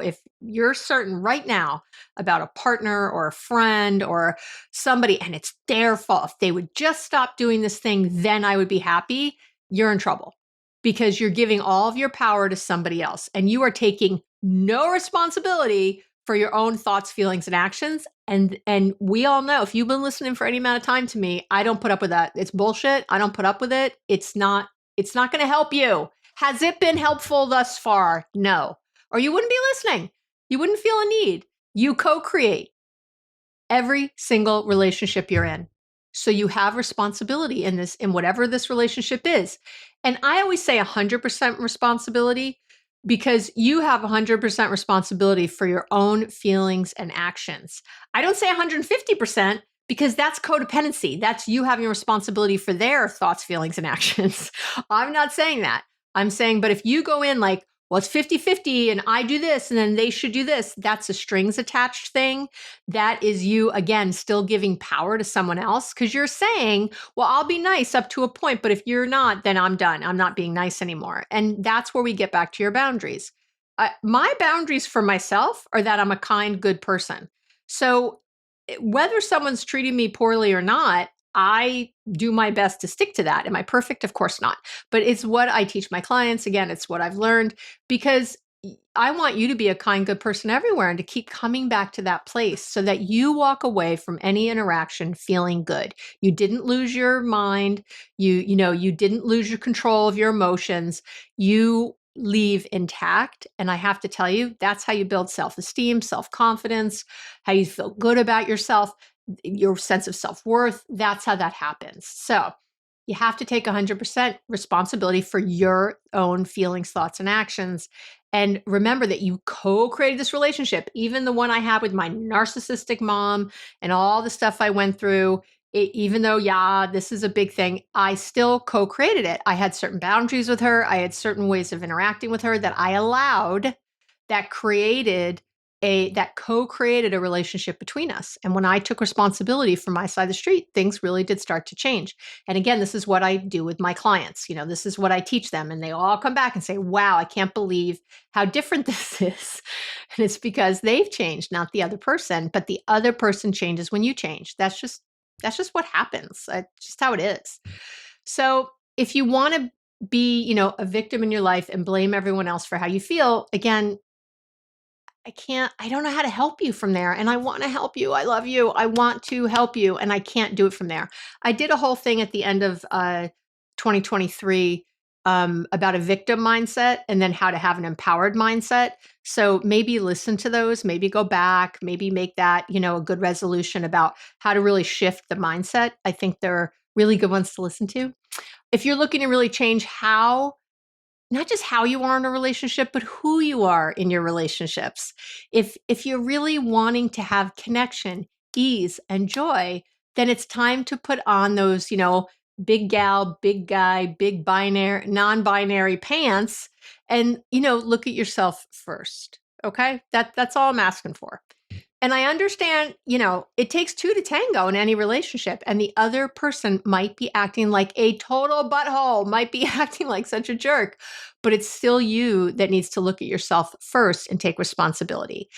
If you're certain right now about a partner or a friend or somebody and it's their fault, if they would just stop doing this thing, then I would be happy, you're in trouble because you're giving all of your power to somebody else and you are taking no responsibility for your own thoughts, feelings, and actions. And we all know, if you've been listening for any amount of time to me, I don't put up with that. It's bullshit. I don't put up with it. It's not going to help you. Has it been helpful thus far? No. Or you wouldn't be listening. You wouldn't feel a need. You co-create every single relationship you're in. So you have responsibility in this, in whatever this relationship is. And I always say 100% responsibility because you have 100% responsibility for your own feelings and actions. I don't say 150% because that's codependency. That's you having responsibility for their thoughts, feelings, and actions. I'm not saying that. I'm saying, but if you go in like, well, it's 50-50 and I do this and then they should do this, that's a strings attached thing. That is you, again, still giving power to someone else because you're saying, well, I'll be nice up to a point, but if you're not, then I'm done. I'm not being nice anymore. And that's where we get back to your boundaries. My boundaries for myself are that I'm a kind, good person. So whether someone's treating me poorly or not, I do my best to stick to that. Am I perfect? Of course not. But it's what I teach my clients. Again, it's what I've learned because I want you to be a kind, good person everywhere and to keep coming back to that place so that you walk away from any interaction feeling good. You didn't lose your mind. You didn't lose your control of your emotions. You leave intact. And I have to tell you, that's how you build self-esteem, self-confidence, how you feel good about yourself, your sense of self-worth. That's how that happens. So you have to take 100% responsibility for your own feelings, thoughts, and actions. And remember that you co-created this relationship, even the one I had with my narcissistic mom and all the stuff I went through. Even though, this is a big thing, I still co-created it. I had certain boundaries with her. I had certain ways of interacting with her that I allowed that co-created a relationship between us. And when I took responsibility for my side of the street, things really did start to change. And again, this is what I do with my clients. This is what I teach them. And they all come back and say, wow, I can't believe how different this is. And it's because they've changed, not the other person, but the other person changes when you change. That's just what happens. That's just how it is. So if you want to be, a victim in your life and blame everyone else for how you feel, again, I don't know how to help you from there. And I want to help you. I love you. I want to help you. And I can't do it from there. I did a whole thing at the end of 2023 about a victim mindset and then how to have an empowered mindset. So maybe listen to those, maybe go back, maybe make that, a good resolution about how to really shift the mindset. I think they're really good ones to listen to. If you're looking to really change not just how you are in a relationship, but who you are in your relationships. If you're really wanting to have connection, ease, and joy, then it's time to put on those, big gal, big guy, big binary, non-binary pants and, look at yourself first. Okay? That's all I'm asking for. And I understand, it takes two to tango in any relationship. And the other person might be acting like a total butthole, might be acting like such a jerk, but it's still you that needs to look at yourself first and take responsibility.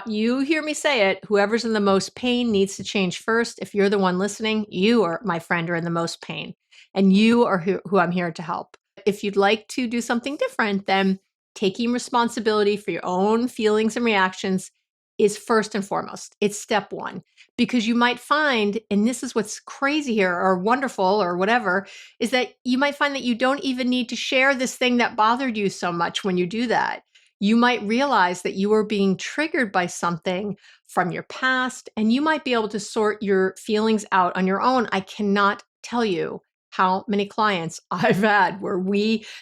You hear me say it, whoever's in the most pain needs to change first. If you're the one listening, you are, my friend, are in the most pain. And you are who I'm here to help. If you'd like to do something different, then taking responsibility for your own feelings and reactions is first and foremost. It's step one, because you might find, and this is what's crazy here or wonderful or whatever, is that you might find that you don't even need to share this thing that bothered you so much when you do that. You might realize that you are being triggered by something from your past, and you might be able to sort your feelings out on your own. I cannot tell you how many clients I've had where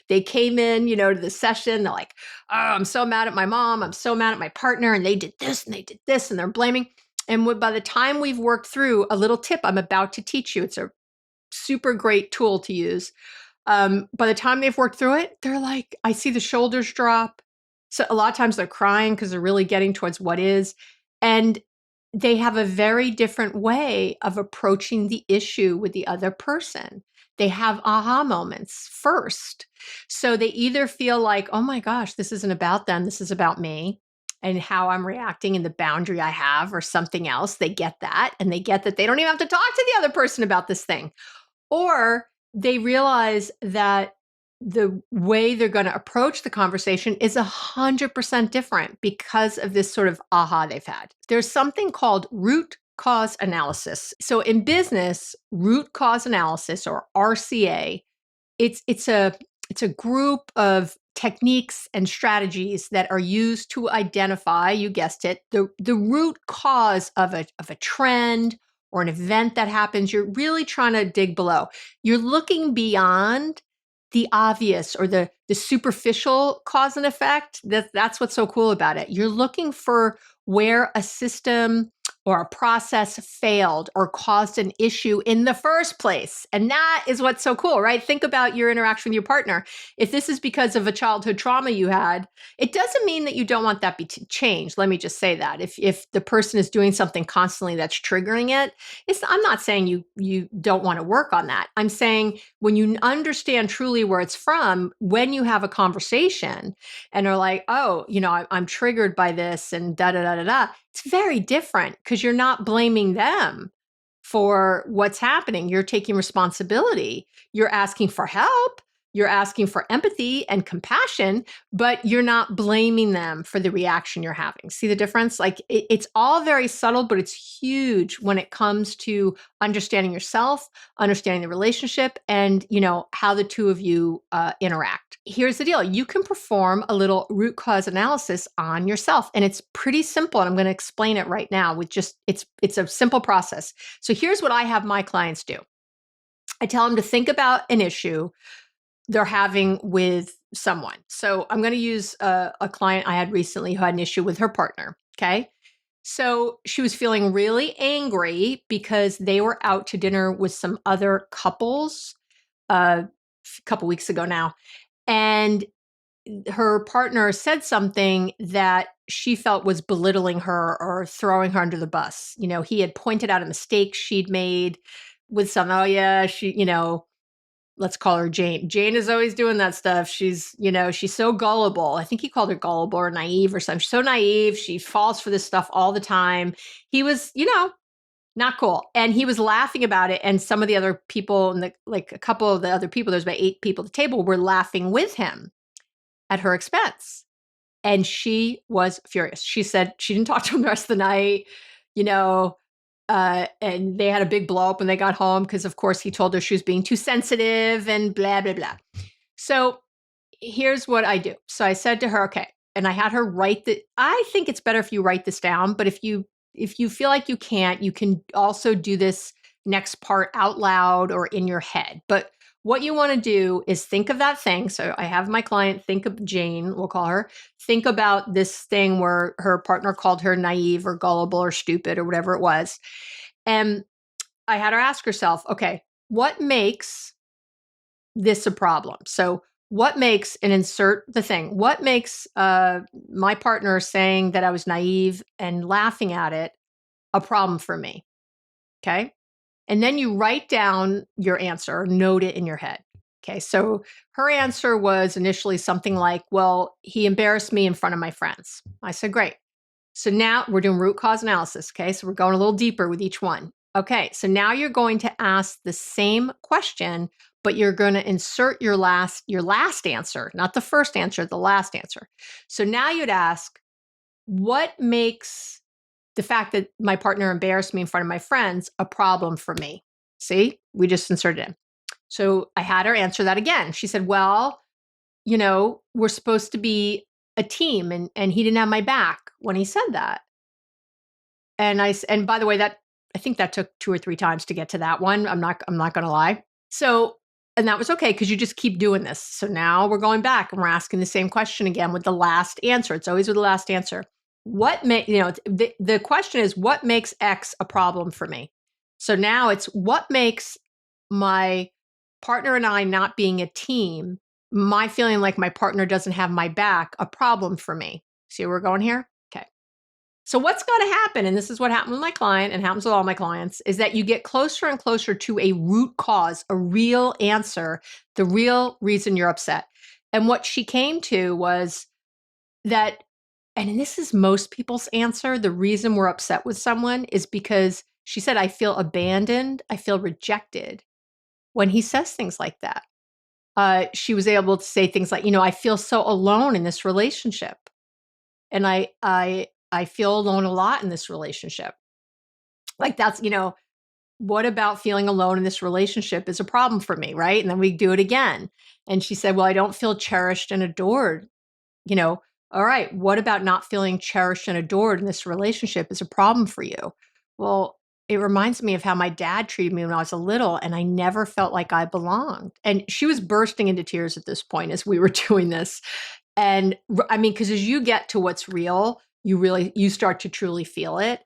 they came in, to the session. They're like, oh, I'm so mad at my mom. I'm so mad at my partner. And they did this and they did this and they're blaming. And by the time we've worked through a little tip I'm about to teach you, it's a super great tool to use. By the time they've worked through it, they're like, I see the shoulders drop. So a lot of times they're crying because they're really getting towards what is. And they have a very different way of approaching the issue with the other person. they have aha moments first. So they either feel like, oh my gosh, this isn't about them, this is about me and how I'm reacting and the boundary I have or something else. They get that, and they get that they don't even have to talk to the other person about this thing. Or they realize that the way they're going to approach the conversation is 100% different because of this sort of aha they've had. There's something called root cause analysis. So in business, root cause analysis, or RCA, it's a group of techniques and strategies that are used to identify, you guessed it, the root cause of a trend or an event that happens. You're really trying to dig below. You're looking beyond the obvious or the superficial cause and effect. That's what's so cool about it. You're looking for where a system or a process failed or caused an issue in the first place. And that is what's so cool, right? Think about your interaction with your partner. If this is because of a childhood trauma you had, it doesn't mean that you don't want that to change. Let me just say that. If the person is doing something constantly that's triggering it, I'm not saying you don't want to work on that. I'm saying when you understand truly where it's from, when you have a conversation and are like, oh, I'm triggered by this and da da da da da, it's very different because you're not blaming them for what's happening. You're taking responsibility. You're asking for help. You're asking for empathy and compassion, but you're not blaming them for the reaction you're having. See the difference? Like it's all very subtle, but it's huge when it comes to understanding yourself, understanding the relationship, and how the two of you interact. Here's the deal. You can perform a little root cause analysis on yourself, and it's pretty simple. And I'm going to explain it right now with it's a simple process. So here's what I have my clients do. I tell them to think about an issue they're having with someone. So I'm going to use a client I had recently who had an issue with her partner. Okay. So she was feeling really angry because they were out to dinner with some other couples a couple weeks ago now. And her partner said something that she felt was belittling her or throwing her under the bus. He had pointed out a mistake she'd made with some, oh yeah, let's call her Jane. Jane is always doing that stuff. She's so gullible. I think he called her gullible or naive or something. She's so naive. She falls for this stuff all the time. He was, not cool. And he was laughing about it. And some of the other people, a couple of the other people, there's about 8 people at the table, were laughing with him at her expense. And she was furious. She said she didn't talk to him the rest of the night, and they had a big blow up when they got home because, of course, he told her she was being too sensitive and blah, blah, blah. So here's what I do. So I said to her, okay, and I had her write I think it's better if you write this down, but if you feel like you can't, you can also do this next part out loud or in your head. But what you want to do is think of that thing. So I have my client think of Jane, we'll call her, think about this thing where her partner called her naive or gullible or stupid or whatever it was. And I had her ask herself, okay, what makes this a problem? So what makes, and insert the thing, what makes my partner saying that I was naive and laughing at it a problem for me? Okay. And then you write down your answer, note it in your head. Okay. So her answer was initially something like, well, he embarrassed me in front of my friends. I said, great. So now we're doing root cause analysis. Okay. So we're going a little deeper with each one. Okay. So now you're going to ask the same question, but you're going to insert your last answer, not the first answer, the last answer. So now you'd ask, what makes the fact that my partner embarrassed me in front of my friends a problem for me? See, we just inserted in. So I had her answer that again. She said, well, we're supposed to be a team and he didn't have my back when he said that. And by the way, I think that took 2 or 3 times to get to that one. I'm not going to lie. So, and that was okay because you just keep doing this. So now we're going back and we're asking the same question again with the last answer. It's always with the last answer. The question is, what makes X a problem for me? So now it's what makes my partner and I not being a team, my feeling like my partner doesn't have my back, a problem for me. See where we're going here? Okay. So what's going to happen, and this is what happened with my client and happens with all my clients, is that you get closer and closer to a root cause, a real answer, the real reason you're upset. And what she came to was that, and this is most people's answer, the reason we're upset with someone is because she said, I feel abandoned, I feel rejected when he says things like that. She was able to say things like, I feel so alone in this relationship. And I feel alone a lot in this relationship. Like that's, what about feeling alone in this relationship is a problem for me, right? And then we do it again. And she said, well, I don't feel cherished and adored. All right, what about not feeling cherished and adored in this relationship is a problem for you? Well, it reminds me of how my dad treated me when I was a little, and I never felt like I belonged. And she was bursting into tears at this point as we were doing this. And I mean, because as you get to what's real, you start to truly feel it.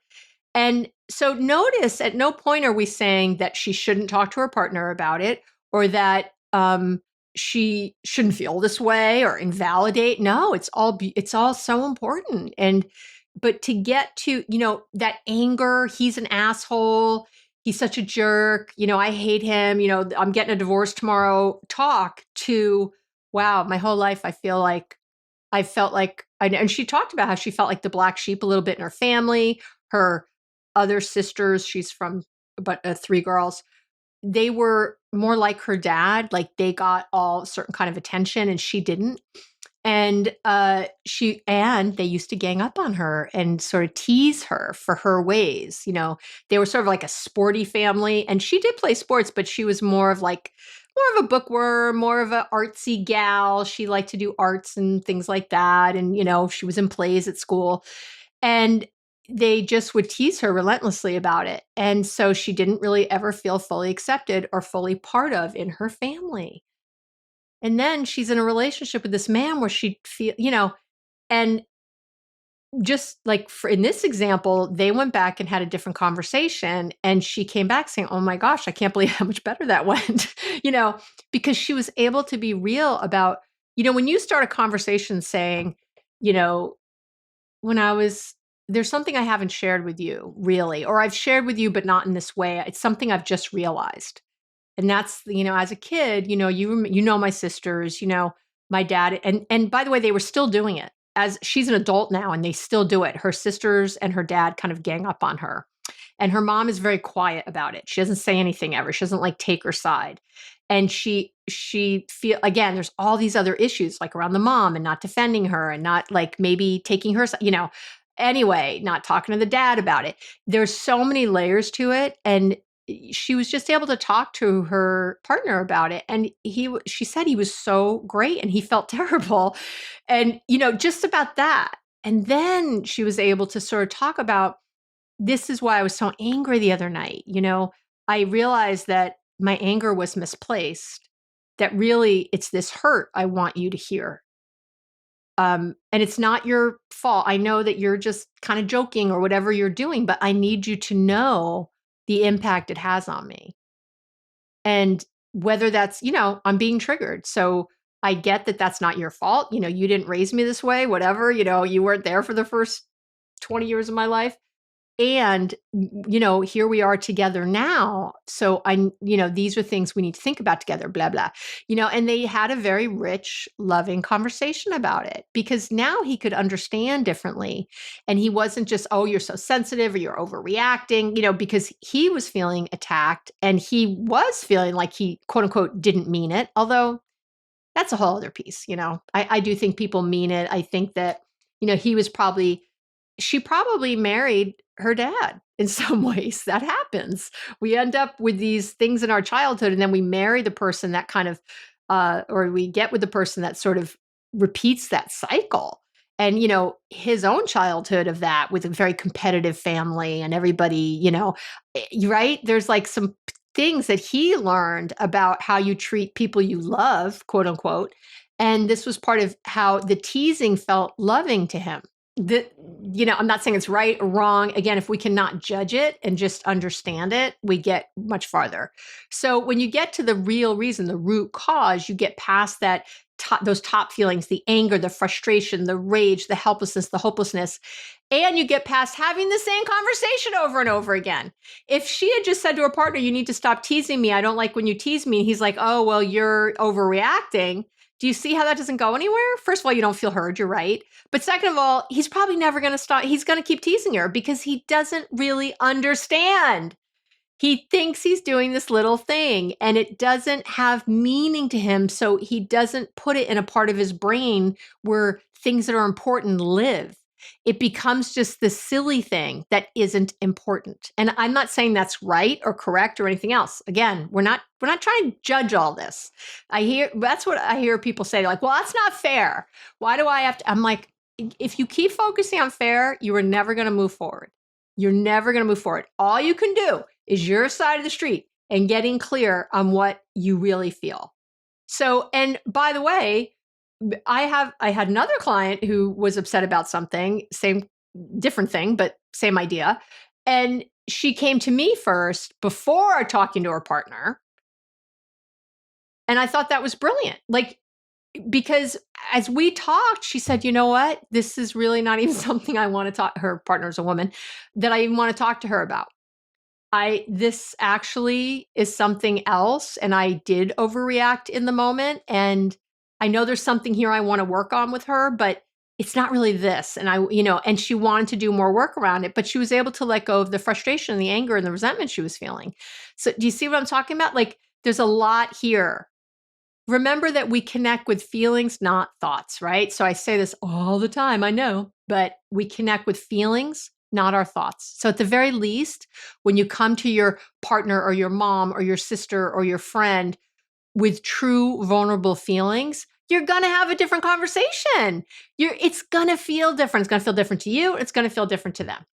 And so notice at no point are we saying that she shouldn't talk to her partner about it, or that she shouldn't feel this way or invalidate. No, it's all so important. But to get to, that anger, he's an asshole, he's such a jerk, I hate him, I'm getting a divorce tomorrow, talk to, wow, my whole life I felt like, and she talked about how she felt like the black sheep a little bit in her family. Her other sisters, she's from but 3 girls, they were more like her dad. Like they got all certain kind of attention and she didn't. And they used to gang up on her and sort of tease her for her ways. They were sort of like a sporty family, and she did play sports, but she was more of a bookworm, more of a artsy gal. She liked to do arts and things like that. And, she was in plays at school, and they just would tease her relentlessly about it. And so she didn't really ever feel fully accepted or fully part of in her family. And then she's in a relationship with this man where she feel, and just like in this example, they went back and had a different conversation, and she came back saying, oh my gosh, I can't believe how much better that went, because she was able to be real about, when you start a conversation saying, there's something I haven't shared with you really, or I've shared with you, but not in this way. It's something I've just realized. And that's, as a kid, my sisters, my dad, and by the way, they were still doing it as she's an adult now, and they still do it. Her sisters and her dad kind of gang up on her, and her mom is very quiet about it. She doesn't say anything ever. She doesn't take her side. And she feel, again, there's all these other issues like around the mom and not defending her and not maybe taking her, anyway, not talking to the dad about it. There's so many layers to it. And she was just able to talk to her partner about it. And she said he was so great and he felt terrible. And, just about that. And then she was able to sort of talk about, this is why I was so angry the other night. I realized that my anger was misplaced, that really it's this hurt I want you to hear. And it's not your fault. I know that you're just kind of joking or whatever you're doing, but I need you to know the impact it has on me. And whether that's, I'm being triggered. So I get that that's not your fault. You didn't raise me this way, whatever, you weren't there for the first 20 years of my life. And, here we are together now. So these are things we need to think about together, blah, blah, and they had a very rich, loving conversation about it, because now he could understand differently. And he wasn't just, oh, you're so sensitive or you're overreacting, because he was feeling attacked and he was feeling like he, quote unquote, didn't mean it. Although that's a whole other piece. I do think people mean it. I think that, she probably married her dad in some ways. That happens. We end up with these things in our childhood, and then we marry the person that kind of, or we get with the person that sort of repeats that cycle. And, his own childhood of that with a very competitive family and everybody, right? There's some things that he learned about how you treat people you love, quote unquote. And this was part of how the teasing felt loving to him. I'm not saying it's right or wrong. Again, if we cannot judge it and just understand it, we get much farther. So when you get to the real reason, the root cause, you get past that those top feelings, the anger, the frustration, the rage, the helplessness, the hopelessness, and you get past having the same conversation over and over again. If she had just said to her partner, you need to stop teasing me. I don't like when you tease me. And he's like, oh, well, you're overreacting. Do you see how that doesn't go anywhere? First of all, you don't feel heard. You're right. But second of all, he's probably never going to stop. He's going to keep teasing her because he doesn't really understand. He thinks he's doing this little thing and it doesn't have meaning to him. So he doesn't put it in a part of his brain where things that are important live. It becomes just this silly thing that isn't important. And I'm not saying that's right or correct or anything else. Again, we're not trying to judge all this. That's what I hear people say. They're like, well, that's not fair. Why do I have to? I'm like, if you keep focusing on fair, you are never going to move forward. You're never going to move forward. All you can do is your side of the street and getting clear on what you really feel. So, and by the way, I had another client who was upset about something, different thing, but same idea. And she came to me first before talking to her partner. And I thought that was brilliant. Like, because as we talked, she said, you know what? This is really not even something I want to talk, her partner's a woman, that I even want to talk to her about. This actually is something else. And I did overreact in the moment. And I know there's something here I want to work on with her, but it's not really this. And and she wanted to do more work around it, but she was able to let go of the frustration, the anger, and the resentment she was feeling. So do you see what I'm talking about? Like, there's a lot here. Remember that we connect with feelings, not thoughts, right? So I say this all the time, I know, but we connect with feelings, not our thoughts. So at the very least, when you come to your partner or your mom or your sister or your friend with true vulnerable feelings, you're going to have a different conversation. It's going to feel different. It's going to feel different to you. It's going to feel different to them.